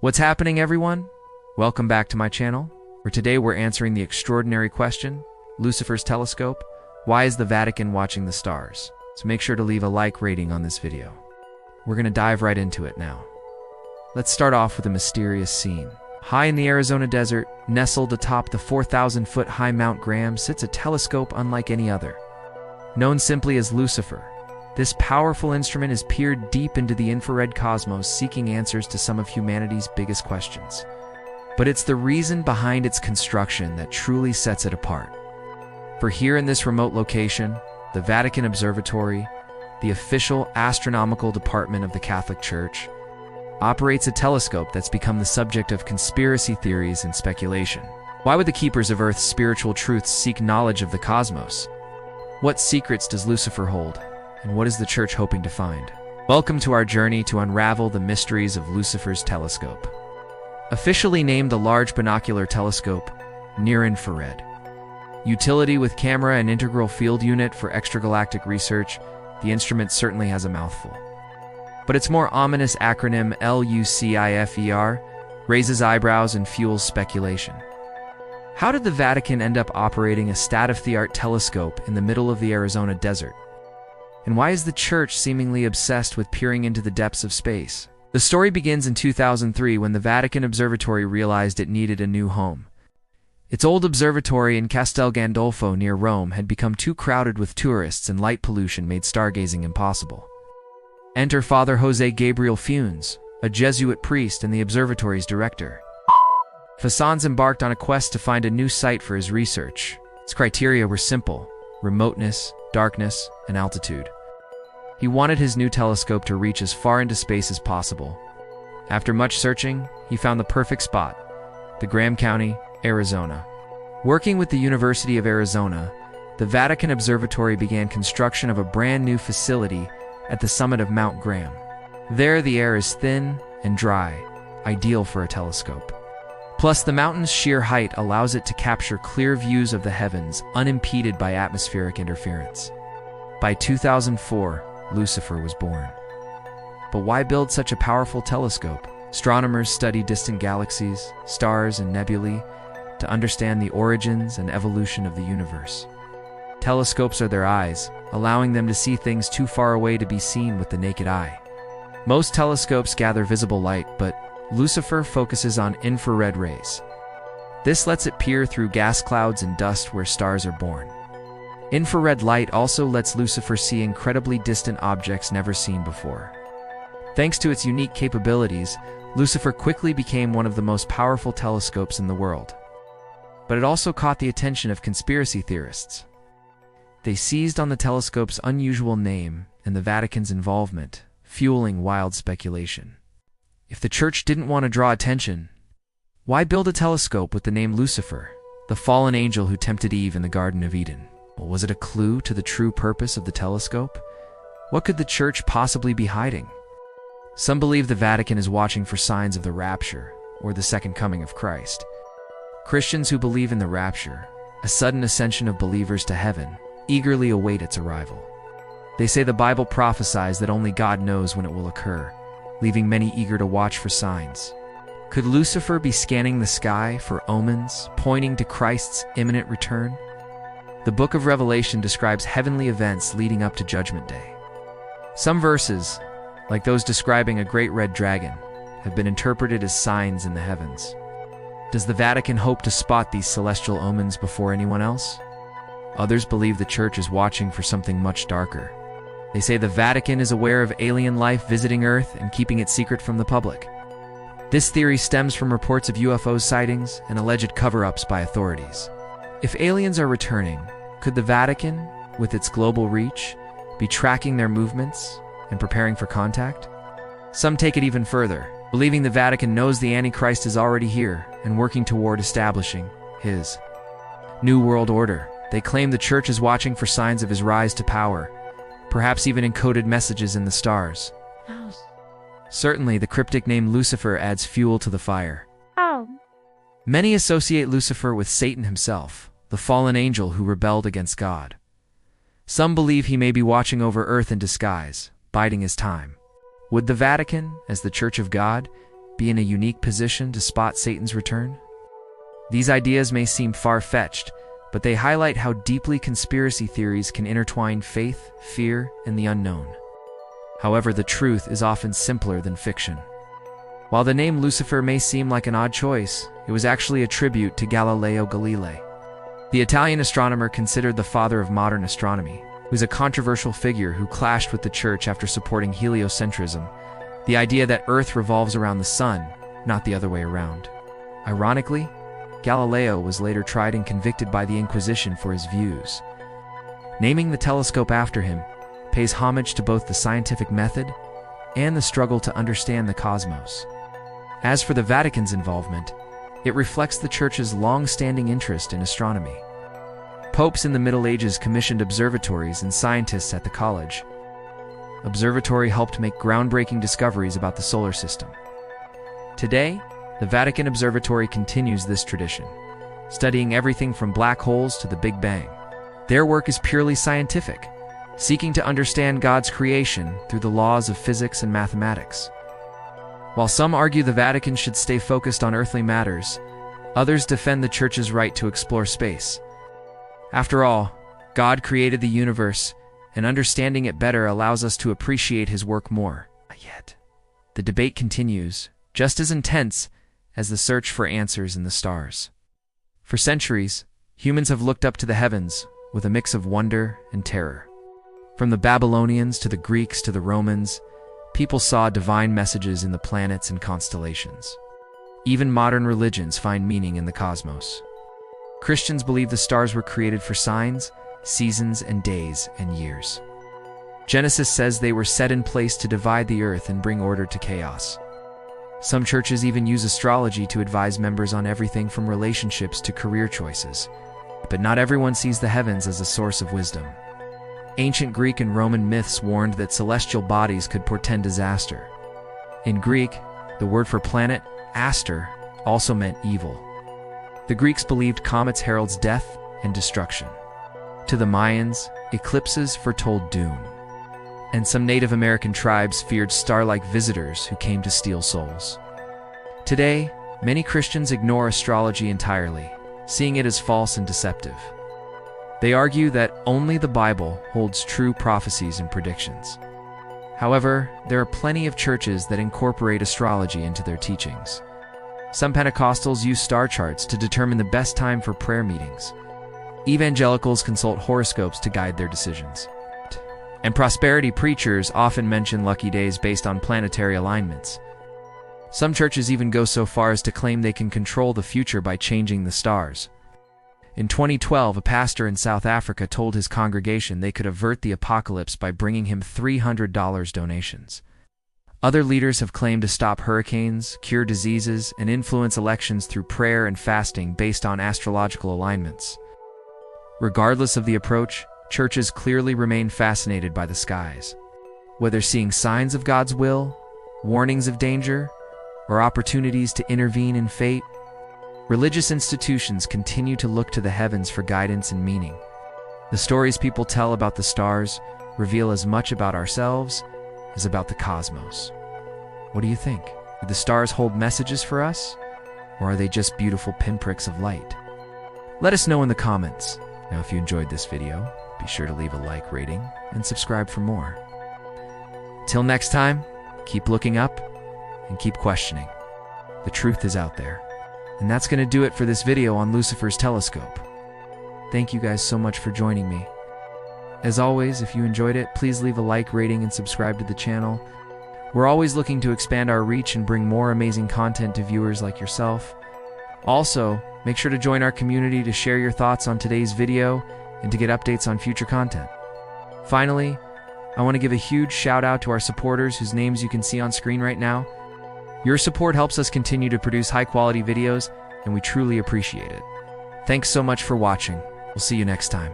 What's happening, everyone? Welcome back to my channel, where today we're answering the extraordinary question, Lucifer's telescope. Why is the Vatican watching the stars? So make sure to leave a like rating on this video. We're gonna dive right into it now. Let's start off with a mysterious scene. High in the Arizona desert, nestled atop the 4,000-foot high Mount Graham, sits a telescope unlike any other. Known simply as Lucifer, this powerful instrument is peered deep into the infrared cosmos, seeking answers to some of humanity's biggest questions. But it's the reason behind its construction that truly sets it apart. For here in this remote location, the Vatican Observatory, the official astronomical department of the Catholic Church, operates a telescope that's become the subject of conspiracy theories and speculation. Why would the keepers of Earth's spiritual truths seek knowledge of the cosmos? What secrets does Lucifer hold? And what is the Church hoping to find? Welcome to our journey to unravel the mysteries of Lucifer's telescope. Officially named the Large Binocular Telescope, Near Infrared. Utility with camera and integral field unit for extragalactic research, the instrument certainly has a mouthful. But its more ominous acronym LUCIFER raises eyebrows and fuels speculation. How did the Vatican end up operating a state-of-the-art telescope in the middle of the Arizona desert? And why is the Church seemingly obsessed with peering into the depths of space? The story begins in 2003 when the Vatican Observatory realized it needed a new home. Its old observatory in Castel Gandolfo near Rome had become too crowded with tourists, and light pollution made stargazing impossible. Enter Father Jose Gabriel Funes, a Jesuit priest and the observatory's director. Funes embarked on a quest to find a new site for his research. Its criteria were simple: remoteness, darkness, and altitude. He wanted his new telescope to reach as far into space as possible. After much searching, he found the perfect spot: the Graham County, Arizona. Working with the University of Arizona, the Vatican Observatory began construction of a brand new facility at the summit of Mount Graham. There, the air is thin and dry, ideal for a telescope. Plus, the mountain's sheer height allows it to capture clear views of the heavens, unimpeded by atmospheric interference. By 2004, Lucifer was born. But why build such a powerful telescope? Astronomers study distant galaxies, stars, and nebulae to understand the origins and evolution of the universe. Telescopes are their eyes, allowing them to see things too far away to be seen with the naked eye. Most telescopes gather visible light, but Lucifer focuses on infrared rays. This lets it peer through gas clouds and dust where stars are born. Infrared light also lets Lucifer see incredibly distant objects never seen before. Thanks to its unique capabilities, Lucifer quickly became one of the most powerful telescopes in the world. But it also caught the attention of conspiracy theorists. They seized on the telescope's unusual name and the Vatican's involvement, fueling wild speculation. If the Church didn't want to draw attention, why build a telescope with the name Lucifer, the fallen angel who tempted Eve in the Garden of Eden? Well, was it a clue to the true purpose of the telescope? What could the Church possibly be hiding? Some believe the Vatican is watching for signs of the rapture, or the second coming of Christ. Christians who believe in the rapture, a sudden ascension of believers to heaven, eagerly await its arrival. They say the Bible prophesies that only God knows when it will occur, leaving many eager to watch for signs. Could Lucifer be scanning the sky for omens pointing to Christ's imminent return? The book of Revelation describes heavenly events leading up to Judgment Day. Some verses, like those describing a great red dragon, have been interpreted as signs in the heavens. Does the Vatican hope to spot these celestial omens before anyone else? Others believe the Church is watching for something much darker. They say the Vatican is aware of alien life visiting Earth and keeping it secret from the public. This theory stems from reports of UFO sightings and alleged cover-ups by authorities. If aliens are returning, could the Vatican, with its global reach, be tracking their movements and preparing for contact? Some take it even further, believing the Vatican knows the Antichrist is already here and working toward establishing his New World Order. They claim the Church is watching for signs of his rise to power, perhaps even encoded messages in the stars. Certainly, the cryptic name Lucifer adds fuel to the fire. Many associate Lucifer with Satan himself, the fallen angel who rebelled against God. Some believe he may be watching over Earth in disguise, biding his time. Would the Vatican, as the Church of God, be in a unique position to spot Satan's return? These ideas may seem far-fetched, but they highlight how deeply conspiracy theories can intertwine faith, fear, and the unknown. However, the truth is often simpler than fiction. While the name Lucifer may seem like an odd choice, it was actually a tribute to Galileo Galilei. The Italian astronomer considered the father of modern astronomy, who was a controversial figure who clashed with the church after supporting heliocentrism, the idea that Earth revolves around the sun, not the other way around. Ironically, Galileo was later tried and convicted by the Inquisition for his views. Naming the telescope after him pays homage to both the scientific method and the struggle to understand the cosmos. As for the Vatican's involvement, it reflects the Church's long-standing interest in astronomy. Popes in the Middle Ages commissioned observatories and scientists at the college. Observatory helped make groundbreaking discoveries about the solar system. Today, the Vatican Observatory continues this tradition, studying everything from black holes to the Big Bang. Their work is purely scientific, seeking to understand God's creation through the laws of physics and mathematics. While some argue the Vatican should stay focused on earthly matters, others defend the Church's right to explore space. After all, God created the universe, and understanding it better allows us to appreciate His work more. Yet, the debate continues, just as intense as the search for answers in the stars. For centuries, humans have looked up to the heavens with a mix of wonder and terror. From the Babylonians to the Greeks to the Romans, people saw divine messages in the planets and constellations. Even modern religions find meaning in the cosmos. Christians believe the stars were created for signs, seasons, and days and years. Genesis says they were set in place to divide the earth and bring order to chaos. Some churches even use astrology to advise members on everything from relationships to career choices. But not everyone sees the heavens as a source of wisdom. Ancient Greek and Roman myths warned that celestial bodies could portend disaster. In Greek, the word for planet, aster, also meant evil. The Greeks believed comets heralds death and destruction. To the Mayans, eclipses foretold doom. And some Native American tribes feared star-like visitors who came to steal souls. Today, many Christians ignore astrology entirely, seeing it as false and deceptive. They argue that only the Bible holds true prophecies and predictions. However, there are plenty of churches that incorporate astrology into their teachings. Some Pentecostals use star charts to determine the best time for prayer meetings. Evangelicals consult horoscopes to guide their decisions. And prosperity preachers often mention lucky days based on planetary alignments. Some churches even go so far as to claim they can control the future by changing the stars. In 2012, a pastor in South Africa told his congregation they could avert the apocalypse by bringing him $300 donations. Other leaders have claimed to stop hurricanes, cure diseases, and influence elections through prayer and fasting based on astrological alignments. Regardless of the approach, churches clearly remain fascinated by the skies. Whether seeing signs of God's will, warnings of danger, or opportunities to intervene in fate, religious institutions continue to look to the heavens for guidance and meaning. The stories people tell about the stars reveal as much about ourselves as about the cosmos. What do you think? Do the stars hold messages for us, or are they just beautiful pinpricks of light? Let us know in the comments. Now, if you enjoyed this video, be sure to leave a like, rating, and subscribe for more. Till next time, keep looking up and keep questioning. The truth is out there. And that's going to do it for this video on Lucifer's telescope. Thank you guys so much for joining me. As always, if you enjoyed it, please leave a like, rating, and subscribe to the channel. We're always looking to expand our reach and bring more amazing content to viewers like yourself. Also, make sure to join our community to share your thoughts on today's video and to get updates on future content. Finally, I want to give a huge shout out to our supporters whose names you can see on screen right now. Your support helps us continue to produce high-quality videos, and we truly appreciate it. Thanks so much for watching. We'll see you next time.